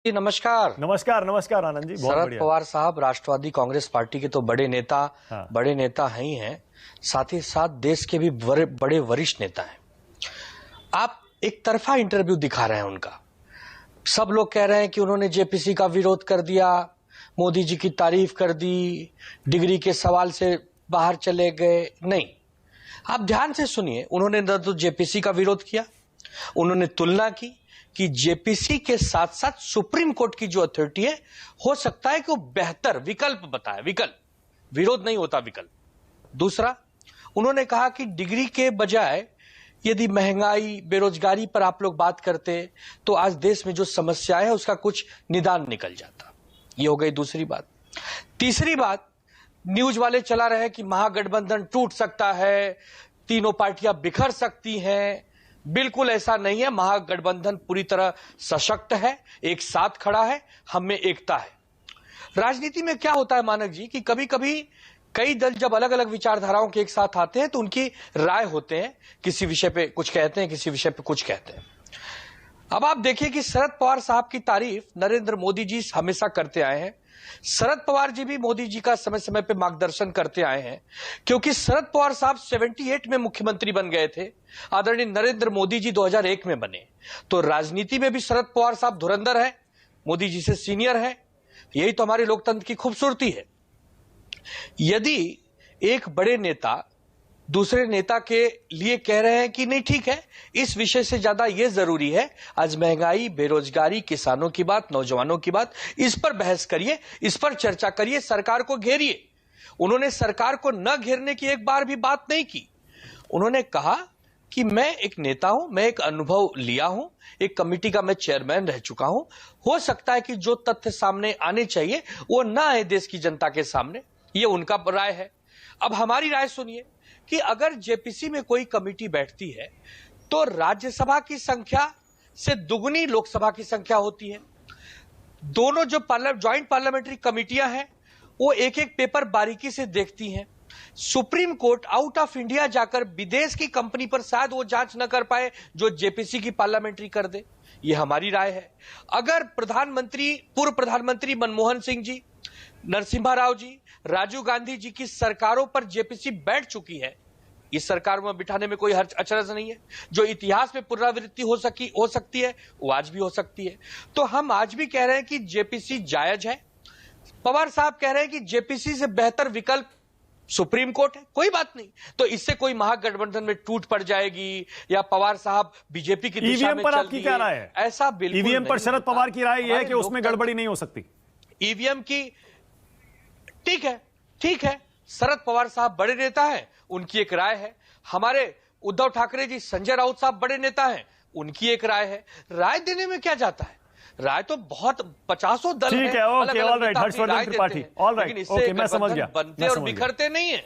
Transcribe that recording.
जी नमस्कार। नमस्कार नमस्कार आनंद जी, बहुत शरद बढ़िया। पवार साहब राष्ट्रवादी कांग्रेस पार्टी के तो बड़े नेता हाँ। बड़े नेता हैं ही हैं, साथ ही साथ देश के भी बड़े वरिष्ठ नेता हैं। आप एक तरफा इंटरव्यू दिखा रहे हैं उनका। सब लोग कह रहे हैं कि उन्होंने जेपीसी का विरोध कर दिया, मोदी जी की तारीफ कर दी, डिग्री के सवाल से बाहर चले गए। नहीं, आप ध्यान से सुनिए। उन्होंने न तो जेपीसी का विरोध किया, उन्होंने तुलना की कि जेपीसी के साथ साथ सुप्रीम कोर्ट की जो अथॉरिटी है, हो सकता है कि वो बेहतर विकल्प बताए। विकल्प, विरोध नहीं होता, विकल्प। दूसरा, उन्होंने कहा कि डिग्री के बजाय यदि महंगाई बेरोजगारी पर आप लोग बात करते तो आज देश में जो समस्या है उसका कुछ निदान निकल जाता। ये हो गई दूसरी बात। तीसरी बात, न्यूज वाले चला रहे कि महागठबंधन टूट सकता है, तीनों पार्टियां बिखर सकती हैं। बिल्कुल ऐसा नहीं है। महागठबंधन पूरी तरह सशक्त है, एक साथ खड़ा है, हम में एकता है। राजनीति में क्या होता है मानक जी कि कभी कभी कई दल जब अलग अलग विचारधाराओं के एक साथ आते हैं तो उनकी राय होते हैं, किसी विषय पे कुछ कहते हैं, किसी विषय पे कुछ कहते हैं। अब आप देखिए कि शरद पवार साहब की तारीफ नरेंद्र मोदी जी हमेशा करते आए हैं। शरद पवार जी भी मोदी जी का समय समय पे मार्गदर्शन करते आए हैं, क्योंकि शरद पवार साहब 78 में मुख्यमंत्री बन गए थे, आदरणीय नरेंद्र मोदी जी 2001 में बने। तो राजनीति में भी शरद पवार साहब धुरंधर है, मोदी जी से सीनियर है। यही तो हमारे लोकतंत्र की खूबसूरती है। यदि एक बड़े नेता दूसरे नेता के लिए कह रहे हैं कि नहीं ठीक है, इस विषय से ज्यादा यह जरूरी है, आज महंगाई बेरोजगारी किसानों की बात, नौजवानों की बात, इस पर बहस करिए, इस पर चर्चा करिए, सरकार को घेरिए। उन्होंने सरकार को न घेरने की एक बार भी बात नहीं की। उन्होंने कहा कि मैं एक नेता हूं, मैं एक अनुभव लिया हूं, एक कमेटी का मैं चेयरमैन रह चुका हूं। हो सकता है कि जो तथ्य सामने आने चाहिए वो ना आए देश की जनता के सामने, ये उनका राय है। अब हमारी राय सुनिए कि अगर जेपीसी में कोई कमेटी बैठती है तो राज्यसभा की संख्या से दुगनी लोकसभा की संख्या होती है। दोनों जो ज्वाइंट पार्लियामेंट्री कमेटियां हैं वो एक एक पेपर बारीकी से देखती हैं। Supreme court out of India जाकर विदेश की कंपनी पर शायद वो जांच न कर पाए जो जेपीसी की पार्लियामेंट्री कर दे। ये हमारी राय है। अगर पूर्व प्रधानमंत्री मनमोहन सिंह जी, नरसिम्हा राव जी, राजीव गांधी जी की सरकारों पर जेपीसी बैठ चुकी है, इस सरकार में बिठाने में कोई अचरज नहीं है। जो इतिहास में पुनरावृत्ति हो सकती है वो आज भी हो सकती है। तो हम आज भी कह रहे हैं कि जेपीसी जायज है। पवार साहब कह रहे हैं कि जेपीसी से बेहतर विकल्प सुप्रीम कोर्ट है। कोई बात नहीं, तो इससे कोई महागठबंधन में टूट पड़ जाएगी या पवार साहब बीजेपी की दिशा में पर चल आपकी क्या राय है? ऐसा बिल्कुल ईवीएम पर शरद पवार की राय यह है कि उसमें गड़बड़ी नहीं हो सकती। ईवीएम की ठीक है, शरद पवार साहब बड़े नेता हैं, उनकी एक राय है। हमारे उद्धव ठाकरे जी, संजय राउत साहब बड़े नेता हैं, उनकी एक राय है। राय देने में क्या जाता है? राय तो बहुत 50 दल ठीक है, okay, all right, Harshvardhan Tripathi, all right, okay, मैं समझ गया, बनते और बिखरते नहीं है।